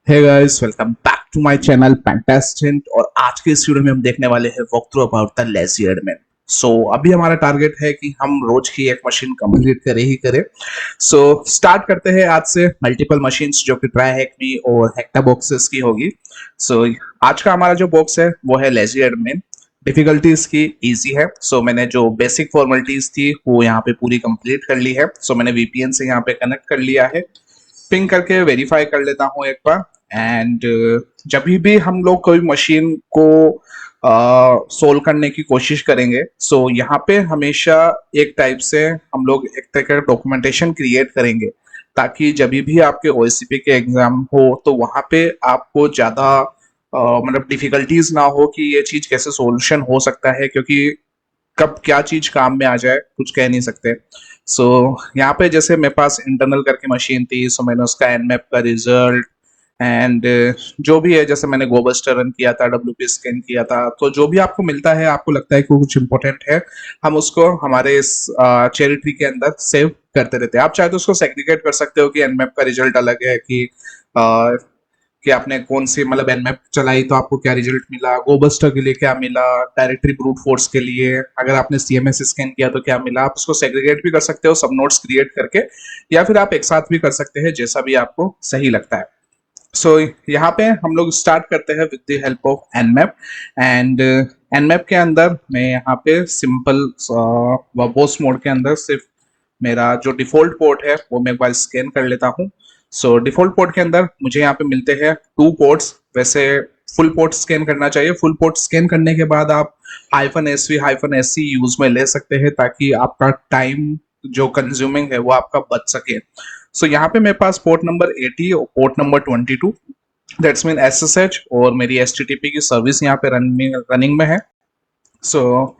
Hey guys, welcome back to my channel fantastic. और आज के इस वीडियो में हम देखने वाले हैं walk through about the lazy admin. So अभी हमारा टारगेट है कि हम रोज की एक मशीन कंप्लीट करें ही करें। सो स्टार्ट करते हैं आज से मल्टीपल मशीन्स जो कि ट्राई हैकमी और हेक्टा बॉक्सेस की होगी। सो आज का हमारा जो बॉक्स है वो है लेजी एडमिन। डिफिकल्टी इसकी इजी है। सो मैंने जो बेसिक फॉर्मेलिटीज थी वो यहाँ पे पूरी कंप्लीट कर ली है। सो मैंने वीपीएन से यहाँ पे कनेक्ट कर लिया है। पिंग करके वेरीफाई कर लेता हूँ एक बार। एंड जब भी हम लोग कोई मशीन को सोल्व करने की कोशिश करेंगे, सो यहाँ पे हमेशा एक टाइप से हम लोग एक तरह का डॉक्यूमेंटेशन क्रिएट करेंगे, ताकि जब भी आपके ओएससीपी के एग्जाम हो तो वहाँ पे आपको ज़्यादा मतलब डिफिकल्टीज ना हो कि ये चीज़ कैसे सोल्यूशन हो सकता है, क्योंकि कब क्या चीज काम में आ जाए कुछ कह नहीं सकते। सो यहाँ पे जैसे मेरे पास इंटरनल करके मशीन थी, सो मैंने उसका एनमैप का रिजल्ट एंड जो भी है, जैसे मैंने गोबस्टर रन किया था, डब्ल्यूपी स्कैन किया था, तो जो भी आपको मिलता है, आपको लगता है कि कुछ इंपॉर्टेंट है, हम उसको हमारे इस चेरी ट्री के अंदर सेव करते रहते हैं। आप चाहे तो उसको सेग्रीगेट कर सकते हो कि एनमैप का रिजल्ट अलग है, कि आपने कौन सी मतलब एनमैप चलाई तो आपको क्या रिजल्ट मिला, गोबस्टर के लिए क्या मिला, डायरेक्टरी ब्रूट फोर्स के लिए अगर आपने सीएमएस स्कैन किया तो क्या मिला। आप उसको सेग्रीगेट भी कर सकते हो सब नोट्स क्रिएट करके, या फिर आप एक साथ भी कर सकते हैं, जैसा भी आपको सही लगता है। सो यहाँ पे हम लोग स्टार्ट करते हैं with the help of Nmap. And Nmap के अंदर मैं यहाँ पे सिंपल वर्बोस मोड के अंदर सिर्फ मेरा जो डिफॉल्ट पोर्ट है वो मैं एक बार स्कैन कर लेता हूँ। सो डिफॉल्ट पोर्ट के अंदर मुझे यहाँ पे मिलते हैं 2 पोर्ट्स। वैसे फुल पोर्ट स्कैन करना चाहिए। फुल पोर्ट स्कैन करने के बाद आप -SV -SC यूज में ले सकते हैं, ताकि आपका टाइम जो कंज्यूमिंग है वो आपका बच सके। सो यहाँ पे मेरे पास पोर्ट नंबर 80 और port number 22, that's mean SSH, और मेरी HTTP की सर्विस यहाँ पे रनिंग में है। सो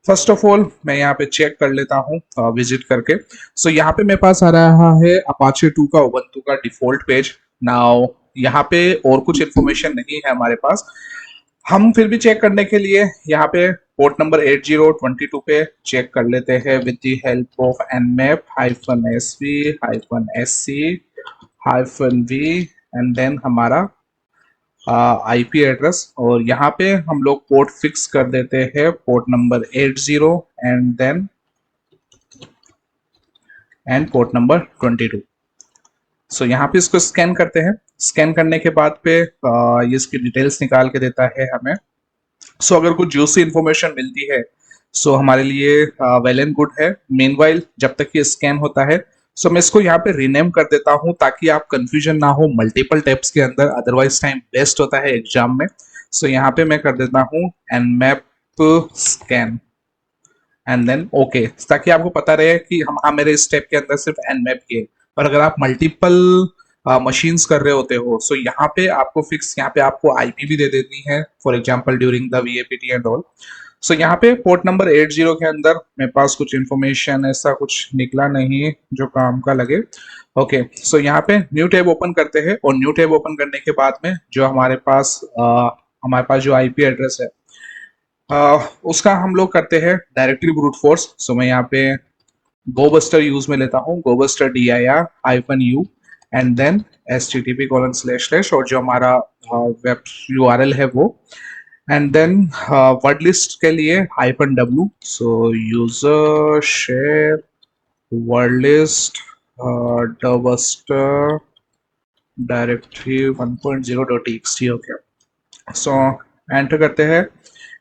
फर्स्ट ऑफ ऑल मैं यहाँ पे चेक कर लेता हूँ विजिट करके। सो यहाँ पे मेरे पास आ रहा है अपाचे 2 का उबंटू का डिफॉल्ट पेज। नाउ यहाँ पे और कुछ इन्फॉर्मेशन नहीं है हमारे पास। हम फिर भी चेक करने के लिए यहाँ पे पोर्ट नंबर 8022 पे चेक कर लेते हैं with the help of nmap -SV -SC-V and then हमारा आईपी एड्रेस। और यहाँ पे हम लोग पोर्ट फिक्स कर देते हैं port number 80 and port number 22। सो यहाँ पे इसको स्कैन करते हैं। स्कैन करने के बाद पे ये इसकी डिटेल्स निकाल के देता है हमें। सो अगर कुछ जूसी इंफॉर्मेशन मिलती है सो हमारे लिए वेल एंड गुड है। मीनवाइल जब तक ये स्कैन होता है, सो मैं इसको यहाँ पे रीनेम कर देता हूँ, ताकि आप कंफ्यूजन ना हो मल्टीपल टैब्स के अंदर, अदरवाइज टाइम वेस्ट होता है एग्जाम में। सो यहाँ पे मैं कर देता हूँ nmap scan and then okay, ताकि आपको पता रहे कि हम मेरे स्टेप के अंदर सिर्फ nmap की है। पर अगर आप मल्टीपल मशीन्स कर रहे होते हो, सो यहाँ पे आपको फिक्स, यहाँ पे आपको आईपी भी दे देनी है, for example during the VAPT and all. So यहाँ पे पोर्ट नंबर 80 के अंदर मेरे पास कुछ इंफॉर्मेशन ऐसा कुछ निकला नहीं जो काम का लगे। ओके, सो यहाँ पे न्यू टैब ओपन करते हैं, और न्यू टैब ओपन करने के बाद में जो हमारे पास जो आईपी एड्रेस है उसका हम लोग करते हैं डायरेक्टरी ब्रूट फोर्स। सो मैं यहाँ पे गोबस्टर यूज में लेता हूँ, गोबस्टर dir-u एंड देन http:// और जो हमारा वेब URL है वो, एंड देन वर्ड लिस्ट के लिए -w। So user share word list gobuster directory 1.0.txt। Okay, so enter करते हैं।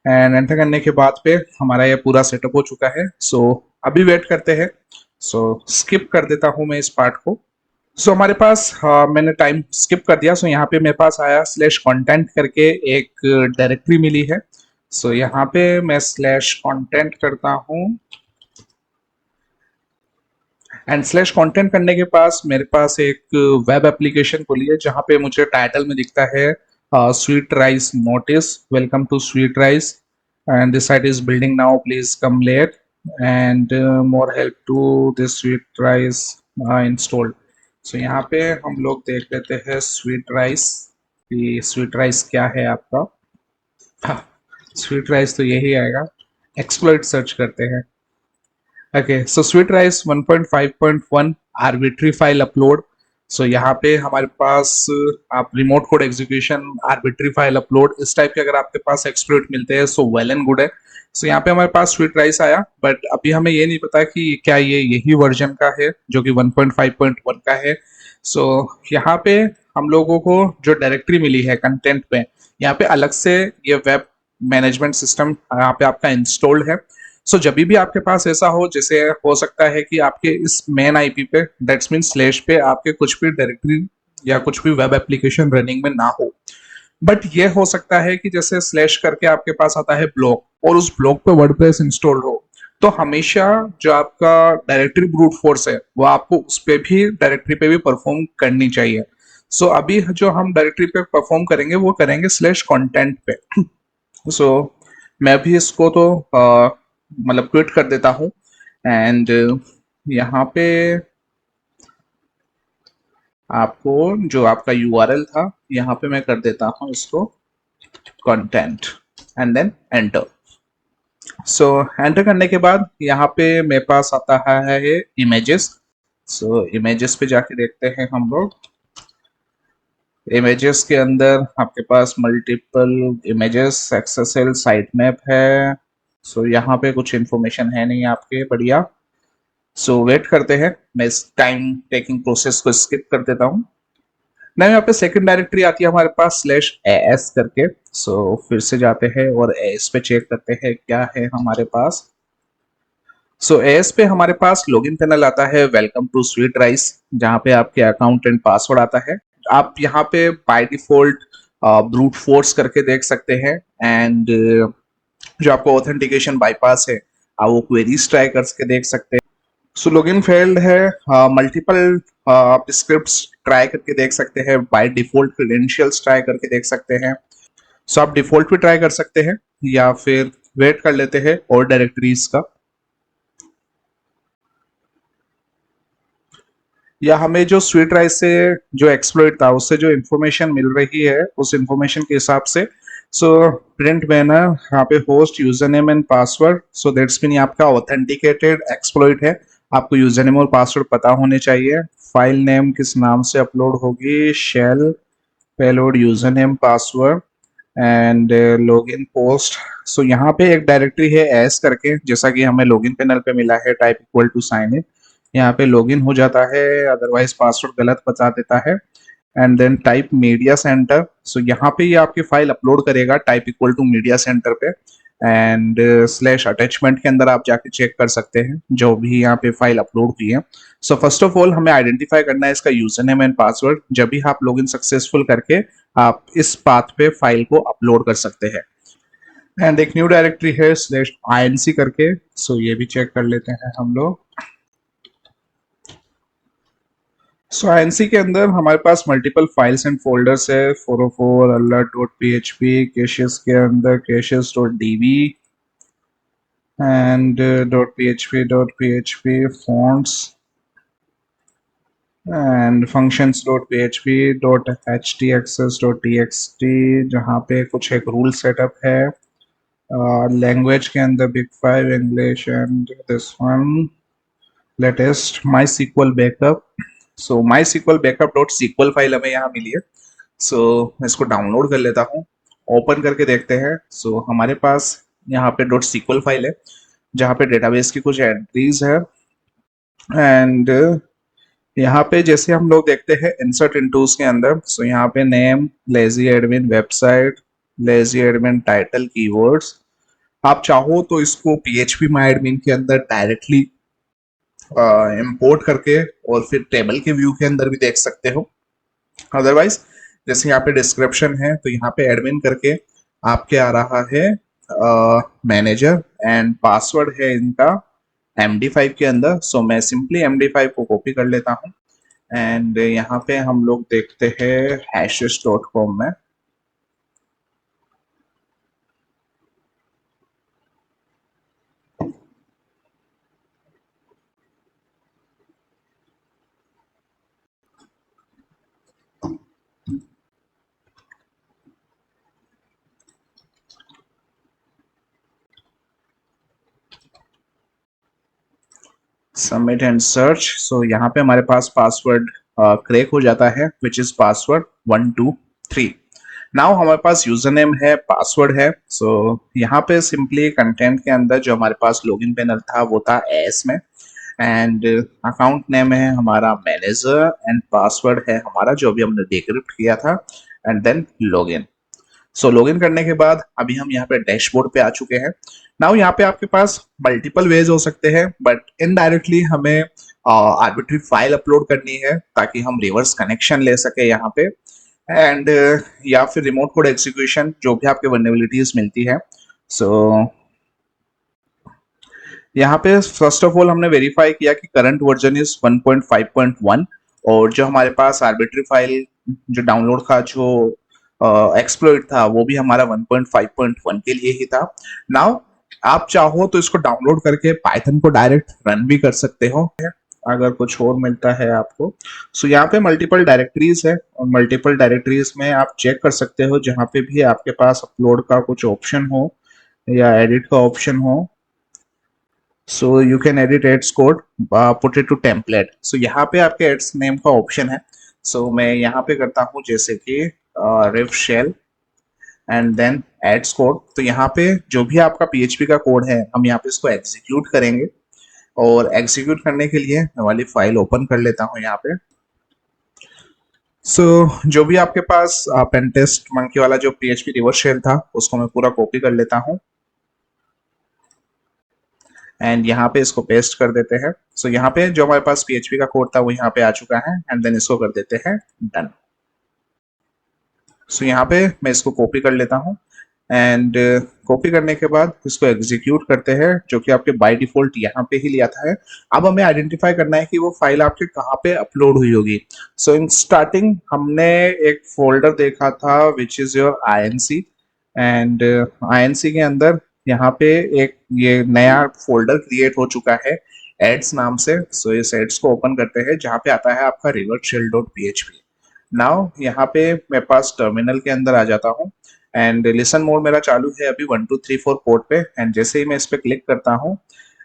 एंड एंटर करने के बाद पे हमारा ये पूरा सेटअप हो चुका है। सो अभी वेट करते हैं। सो स्किप कर देता हूँ मैं इस पार्ट को। सो हमारे पास मैंने टाइम स्किप कर दिया। सो यहाँ पे मेरे पास आया /content करके एक डायरेक्टरी मिली है। सो यहाँ पे मैं /content करता हूँ, एंड /content करने के पास मेरे पास एक वेब एप्लीकेशन खुली है, जहाँ पे मुझे टाइटल में दिखता है sweet rice notice, welcome to sweet rice and this site is building now, please come late and more help to this sweet rice installed. So यहाँ पे हम लोग देख लेते हैं स्वीट राइस, कि स्वीट राइस क्या है आपका। स्वीट राइस तो यही आएगा। एक्सप्लोइट सर्च करते हैं। Okay, so SweetRice 1.5.1 arbitrary file upload. सो यहाँ पे हमारे पास आप remote code execution, arbitrary file upload, इस टाइप के अगर आपके पास एक्सप्लॉइट मिलते हैं सो वेल एंड गुड है। सो यहाँ पे हमारे पास स्वीट राइस आया, बट अभी हमें ये नहीं पता कि क्या ये यही वर्जन का है जो कि 1.5.1 का है। सो यहाँ पे हम लोगों को जो डायरेक्टरी मिली है कंटेंट पे, यहाँ पे अलग से ये वेब मैनेजमेंट सिस्टम यहाँ पे आपका इंस्टॉल्ड है। सो जब भी आपके पास ऐसा हो, जैसे हो सकता है कि आपके इस मेन आईपी पे, दैट्स मीन स्लैश पे, आपके कुछ भी डायरेक्टरी या कुछ भी वेब एप्लीकेशन रनिंग में ना हो, बट ये हो सकता है कि जैसे स्लैश करके आपके पास आता है ब्लॉक और उस ब्लॉक पे वर्डप्रेस इंस्टॉल्ड हो, तो हमेशा जो आपका डायरेक्टरी ब्रूट फोर्स है वो आपको उस पे भी, डायरेक्टरी पे भी परफॉर्म करनी चाहिए। सो अभी जो हम डायरेक्टरी पे परफॉर्म करेंगे वो करेंगे स्लैश कंटेंट पे। सो मैं भी इसको तो मतलब क्विट कर देता हूँ, एंड यहाँ पे आपको जो आपका यूआरएल था यहाँ पे मैं कर देता हूँ इसको content, and then enter. So enter करने के बाद यहाँ पे मेरे पास आता है इमेजेस। सो इमेजेस पे जाके देखते हैं हम लोग। इमेजेस के अंदर आपके पास multiple images, XSL sitemap है। सो यहाँ पे कुछ इंफॉर्मेशन है नहीं आपके, बढ़िया। सो वेट करते हैं, मैं इस टाइम टेकिंग प्रोसेस को स्किप कर देता हूँ। नहीं, यहाँ पे सेकंड डायरेक्टरी आती है हमारे पास स्लैश एएस करके। सो फिर से जाते हैं और एएस पे चेक करते हैं क्या है हमारे पास। सो एएस पे हमारे पास लॉगिन पैनल आता है, वेलकम टू स्वीट राइस, जहाँ पे आपके अकाउंट एंड पासवर्ड आता है। आप यहाँ पे बाय डिफॉल्ट ब्रूट फोर्स करके देख सकते हैं, एंड जो आपको ऑथेंटिकेशन बाईपास है आप वो क्वेरीज ट्राई करके देख सकते हैं। सो लॉगिन फेल्ड है, मल्टीपल आप स्क्रिप्ट्स ट्राई करके देख सकते हैं, बाय डिफॉल्ट क्रेडेंशियल्स ट्राई करके देख सकते हैं। सो आप डिफॉल्ट भी ट्राई कर सकते हैं या फिर वेट कर लेते हैं और डायरेक्टरीज का, या हमें जो स्वीट राइस से जो एक्सप्लॉइट था उससे जो इन्फॉर्मेशन मिल रही है उस इन्फॉर्मेशन के हिसाब से। सो प्रिंट बैनर यहाँ पे host user name and password, so that's mean आपका ऑथेंटिकेटेड एक्सप्लॉइट है, आपको यूजर नेम और पासवर्ड पता होने चाहिए। फाइल नेम किस नाम से अपलोड होगी, shell payload user name password and login post. So यहाँ पे एक डायरेक्टरी है एस करके, जैसा कि हमें लॉगिन पैनल पे मिला है, type equal to sign in, यहाँ पे लॉगिन हो जाता है, अदरवाइज पासवर्ड गलत बता देता है। And then type media center, so यहाँ पे ये आपकी फाइल अपलोड करेगा type equal to media center पे, एंड स्लैश अटैचमेंट के अंदर आप जाके चेक कर सकते हैं जो भी यहाँ पे फाइल अपलोड हुई है। सो फर्स्ट ऑफ ऑल हमें आइडेंटिफाई करना है इसका यूजर नेम एंड पासवर्ड, जब भी आप लॉगिन सक्सेसफुल करके आप इस पाथ पे फाइल को अपलोड कर सकते हैं। एंड एक न्यू डायरेक्टरी है स्लैश INC करके, सो ये भी चेक कर लेते हैं हम लोग। सो INC के अंदर हमारे पास मल्टीपल फाइल्स एंड फोल्डर्स है, 404 alert.php, कैशेस के अंदर caches.db and .php fonts and functions.php .htaccess.txt, जहाँ पे कुछ एक रूल सेटअप है। लैंग्वेज के अंदर big 5 English and this one latest MySQL backup. So MySQL backup dot SQL file हमें यहाँ मिली है। सो मैं इसको डाउनलोड कर लेता हूँ, ओपन करके देखते हैं। सो हमारे पास यहाँ पे डॉट सीक्वल फाइल है जहाँ पे डेटाबेस की कुछ एंट्रीज है, एंड यहाँ पे जैसे हम लोग देखते हैं इंसर्ट इनटूज के अंदर, सो यहाँ पे name, lazy admin website, lazy admin title, keywords. आप चाहो तो इसको PHP माई एडमिन के अंदर डायरेक्टली इंपोर्ट करके और फिर टेबल के व्यू के अंदर भी देख सकते हो। अदरवाइज जैसे यहाँ पे डिस्क्रिप्शन है तो यहाँ पे एडमिन करके आपके आ रहा है मैनेजर, एंड पासवर्ड है इनका MD5 के अंदर। सो मैं सिंपली MD5 को कॉपी कर लेता हूँ, एंड यहाँ पे हम लोग देखते हैं hashes.com में। सबमिट एंड सर्च, सो यहाँ पे हमारे पास पासवर्ड क्रैक हो जाता है, विच इज पासवर्ड 123। नाउ हमारे पास यूजर नेम है, पासवर्ड है। सो यहाँ पे सिंपली कंटेंट के अंदर जो हमारे पास लॉगिन पैनल था वो था एस में, एंड अकाउंट नेम है हमारा मैनेजर, एंड पासवर्ड है हमारा जो भी हमने डिक्रिप्ट किया था, and then login. So login करने के बाद अभी हम यहाँ पे डैशबोर्ड पे आ चुके हैं। नाउ यहाँ पे आपके पास मल्टीपल वेज हो सकते हैं, बट इनडायरेक्टली हमें आर्बिट्री फाइल अपलोड करनी है ताकि हम रिवर्स कनेक्शन ले सके यहाँ पे, एंड या फिर रिमोट कोड एग्जीक्यूशन जो भी आपके वल्नरेबिलिटीज मिलती है। सो यहाँ पे फर्स्ट ऑफ ऑल हमने वेरीफाई किया कि करंट वर्जन इज 1.5.1, और जो हमारे पास आर्बिट्री फाइल जो डाउनलोड का जो एक्सप्लॉइट था वो भी हमारा 1.5.1 के लिए ही था। नाउ आप चाहो तो इसको डाउनलोड करके पाइथन को डायरेक्ट रन भी कर सकते हो अगर कुछ और मिलता है आपको। सो यहाँ पे मल्टीपल डायरेक्टरीज है, और मल्टीपल डायरेक्टरीज में आप चेक कर सकते हो जहाँ पे भी आपके पास अपलोड का कुछ ऑप्शन हो या एडिट का ऑप्शन हो। So you can edit ads code, put it to template. So यहाँ पे आपके एड्स नेम का ऑप्शन है। सो मैं यहाँ पे करता हूँ जैसे कि rev shell and then ads code. तो यहाँ पे जो भी आपका पीएचपी का कोड है हम यहाँ पे इसको एग्जीक्यूट करेंगे, और एग्जीक्यूट करने के लिए मैं वाली फाइल ओपन कर लेता हूँ यहाँ पे। जो भी आपके पास पेनटेस्ट मंकी वाला जो पीएचपी रिवर्स शेल था उसको मैं पूरा कॉपी कर लेता हूँ, एंड यहाँ पे इसको पेस्ट कर देते हैं। यहाँ पे जो हमारे पास पीएचपी का कोड था वो यहाँ पे आ चुका है, एंड देन इसको कर देते हैं डन। यहाँ पे मैं इसको कॉपी कर लेता हूँ, एंड कॉपी करने के बाद इसको एग्जीक्यूट करते हैं, जो कि आपके बाय डिफॉल्ट यहाँ पे ही लिया था है। अब हमें आइडेंटिफाई करना है कि वो फाइल आपके कहाँ पे अपलोड हुई होगी। इन स्टार्टिंग हमने एक फोल्डर देखा था which is your INC, and INC के अंदर यहाँ पे एक ये नया फोल्डर क्रिएट हो चुका है एड्स नाम से। इस एड्स को ओपन करते हैं जहाँ पे आता है आपका revertshell.php। नाउ यहाँ पे मेरे पास टर्मिनल के अंदर आ जाता हूँ, एंड लिसन मोड मेरा चालू है अभी 1 2 3 4 पोर्ट पे, एंड जैसे ही मैं इस पे क्लिक करता हूँ,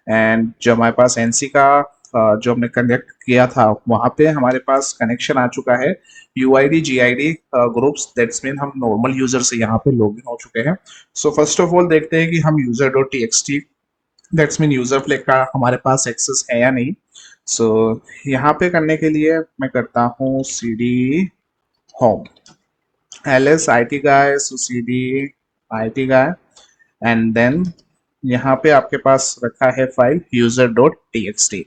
एंड जो हमारे पास एनसी का जो हमने कनेक्ट किया था वहां पे हमारे पास कनेक्शन आ चुका है UID GID groups. That's mean हम नॉर्मल यूजर से यहाँ पे लॉगिन हो चुके हैं। फर्स्ट ऑफ ऑल देखते हैं कि हम user.txt, that's mean user flag का हमारे पास एक्सेस है या नहीं। यहाँ पे करने के लिए मैं करता हूँ cd home ls it guy, cd it guy, and then यहाँ पे आपके पास रखा है फाइल user.txt।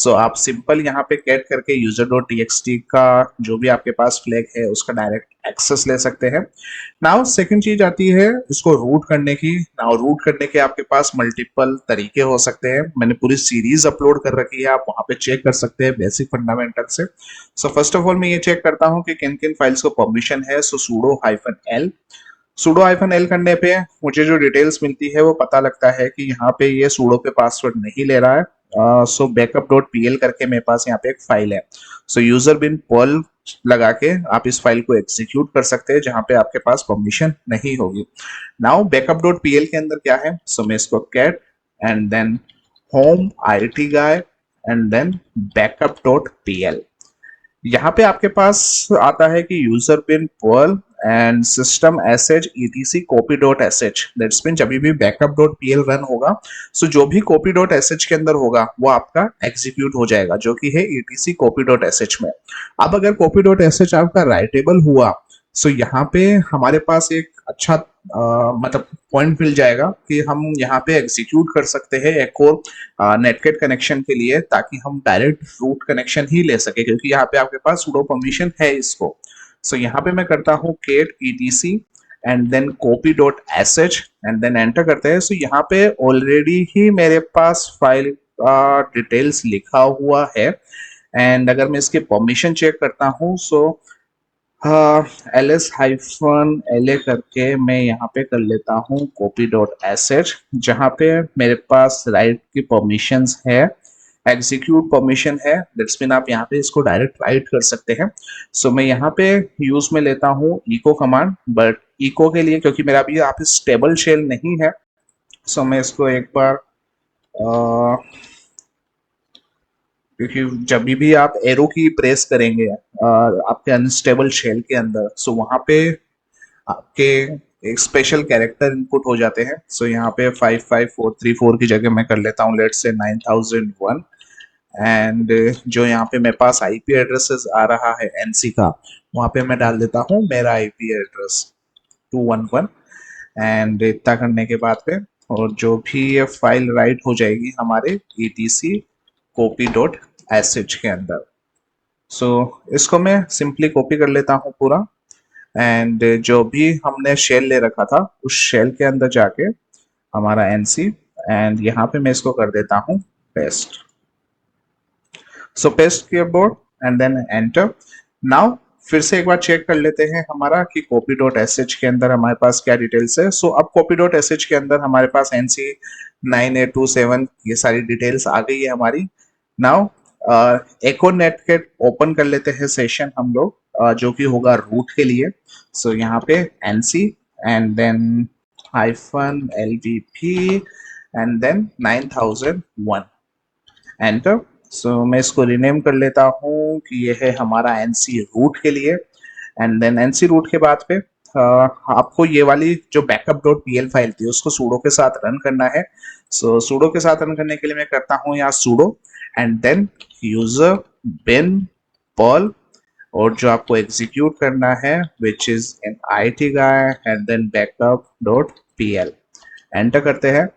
आप सिंपल यहाँ पे कैट करके user.txt का जो भी आपके पास फ्लैग है उसका डायरेक्ट एक्सेस ले सकते हैं। नाउ सेकंड चीज आती है इसको रूट करने की। नाउ रूट करने के आपके पास मल्टीपल तरीके हो सकते हैं, मैंने पूरी सीरीज अपलोड कर रखी है, आप वहां पे चेक कर सकते हैं बेसिक फंडामेंटल से। फर्स्ट ऑफ ऑल मैं ये चेक करता हूँ कि किन किन फाइल्स को परमिशन है। sudo -l करने पे मुझे जो डिटेल्स मिलती है वो पता लगता है कि यहाँ पे ये sudo पे पासवर्ड नहीं ले रहा है। backup.pl करके मेरे पास यहाँ पे एक फाइल है। यूजर बिन पर्ल लगा के आप इस फाइल को एग्जीक्यूट कर सकते हैं जहां पे आपके पास परमिशन नहीं होगी। नाउ backup.pl के अंदर क्या है, मैं इसको cat and then home IT guy and then backup.pl। यहाँ पे आपके पास आता है कि user bin perl and system sh etc copy.sh। That's mean जब भी backup.pl रन होगा जो भी copy.sh के अंदर होगा वो आपका एग्जीक्यूट हो जाएगा, जो कि है etc copy.sh में। अब अगर copy.sh आपका राइटेबल हुआ यहाँ पे हमारे पास एक अच्छा मतलब पॉइंट मिल जाएगा कि हम यहाँ पे एग्जीक्यूट कर सकते हैं एक और नेटकेट कनेक्शन के लिए, ताकि हम डायरेक्ट रूट कनेक्शन ही ले सके, क्योंकि यहाँ पे आपके पास sudo परमिशन है इसको। यहाँ पे मैं करता हूँ cat etc and then copy.sh and then enter करते हैं। यहाँ पे ऑलरेडी ही मेरे पास फाइल का डिटेल्स लिखा हुआ है, एंड अगर मैं इसके परमिशन चेक करता हूँ ls-la करके मैं यहाँ पे कर लेता हूँ copy.sh, जहाँ पे मेरे पास राइट की परमिशंस है, एग्जीक्यूट परमिशन है। दैट्स मीन आप यहाँ पे इसको डायरेक्ट राइट कर सकते हैं। मैं यहाँ पे यूज में लेता हूँ echo कमांड, बट echo के लिए क्योंकि मेरा अभी यहाँ पे स्टेबल शेल नहीं है, मैं इसको एक बार क्योंकि जब भी आप एरो की प्रेस करेंगे आपके अनस्टेबल शेल के अंदर, सो वहां पे आपके एक स्पेशल कैरेक्टर इनपुट हो जाते हैं। सो यहाँ पे 55434 की जगह मैं कर लेता हूँ लेट्स से 9001। एंड जो यहाँ पे मेरे पास आईपी एड्रेसेस आ रहा है एनसी का, वहां पे मैं डाल देता हूँ मेरा आईपी एड्रेस 211। एंड इतना करने के बाद पे और जो भी ये फाइल राइट हो जाएगी हमारे etc copy डॉट sh के अंदर। सो इसको मैं सिंपली कॉपी कर लेता हूँ पूरा। एंड जो भी हमने शेल ले रखा था उस शेल के अंदर जाके हमारा एनसी, एंड यहाँ पे मैं इसको कर देता हूँ paste. So paste keyboard and then enter. Now फिर से एक बार चेक कर लेते हैं हमारा कि कॉपी डॉट एस के अंदर हमारे पास क्या डिटेल्स है। सो अब कॉपी डॉट एस के अंदर हमारे पास एनसी 9827 ये सारी डिटेल्स आ गई है हमारी। नाउ एक और नेटकेट ओपन कर लेते हैं सेशन हम लोग जो कि होगा रूट के लिए। सो यहाँ पे NC and then hyphen LVP and then 9001 enter. So मैं इसको रिनेम कर लेता हूँ कि ये है हमारा एनसी रूट के लिए। एंड देन एनसी रूट के बाद पे आपको ये वाली जो बैकअप डॉट पीएल फाइल थी उसको सूडो के साथ रन करना है। सो सूडो के साथ रन करने के लिए मैं करता हूँ यहाँ sudo and then user bin perl, और जो आपको एग्जीक्यूट करना है which is an IT guy and then backup dot PL enter करते हैं।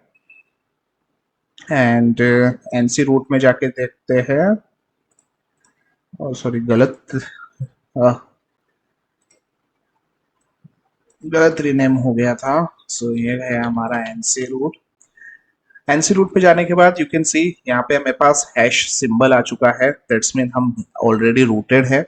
एंड एनसी रूट में जाके देखते हैं, सॉरी गलत रीनेम हो गया था। सो ये है हमारा एनसी रूट। एनसी रूट पे जाने के बाद यू कैन सी यहाँ पे मेरे पास हैश सिंबल आ चुका है, दैट्स मीन हम ऑलरेडी रूटेड है।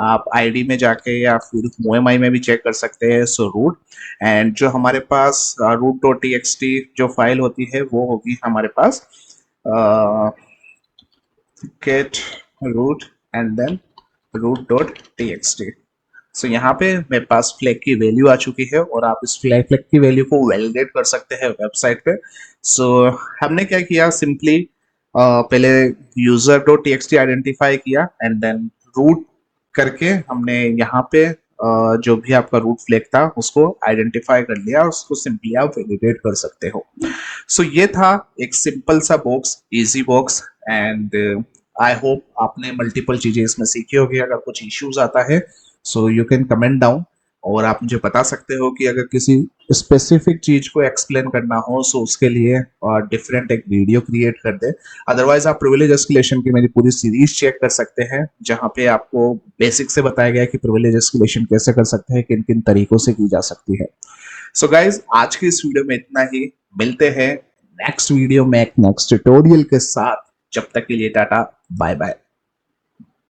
आप आईडी में जाके या फिर OMI में भी चेक कर सकते हैं। सो रूट एंड जो हमारे पास रूट डॉट टीएक्सटी जो फाइल होती है वो होगी हमारे पास get root and then root dot TXT. So यहाँ पे मेरे पास फ्लैग की वैल्यू आ चुकी है और आप इस फ्लैग की वैल्यू को वैलिडेट कर सकते हैं वेबसाइट पे। सो हमने क्या किया, सिंपली पहले यूजर डॉट टीएक्सटी आइडेंटिफाई किया एंड देन रूट करके हमने यहाँ पे जो भी आपका रूट फ्लैग था उसको आइडेंटिफाई कर लिया, उसको सिंपली आप वैलिडेट कर सकते हो। सो ये था एक सिंपल सा box, easy box. And I hope आपने मल्टीपल चीजें इसमें सीखी होगी। अगर कुछ इश्यूज आता है सो यू कैन कमेंट डाउन, और आप मुझे बता सकते हो कि अगर किसी स्पेसिफिक चीज को एक्सप्लेन करना हो सो उसके लिए डिफरेंट एक वीडियो क्रिएट कर दे। अदरवाइज आप प्रिविलेज एस्केलेशन की मेरी पूरी सीरीज चेक कर सकते हैं जहां पे आपको बेसिक से बताया गया है कि प्रिविलेज एस्केलेशन कैसे कर सकते हैं, किन किन तरीकों से की जा सकती है। सो गाइज आज की इस वीडियो में इतना ही, मिलते हैं नेक्स्ट वीडियो में एक नेक्स्ट ट्यूटोरियल के साथ। जब तक के लिए टाटा बाय बाय।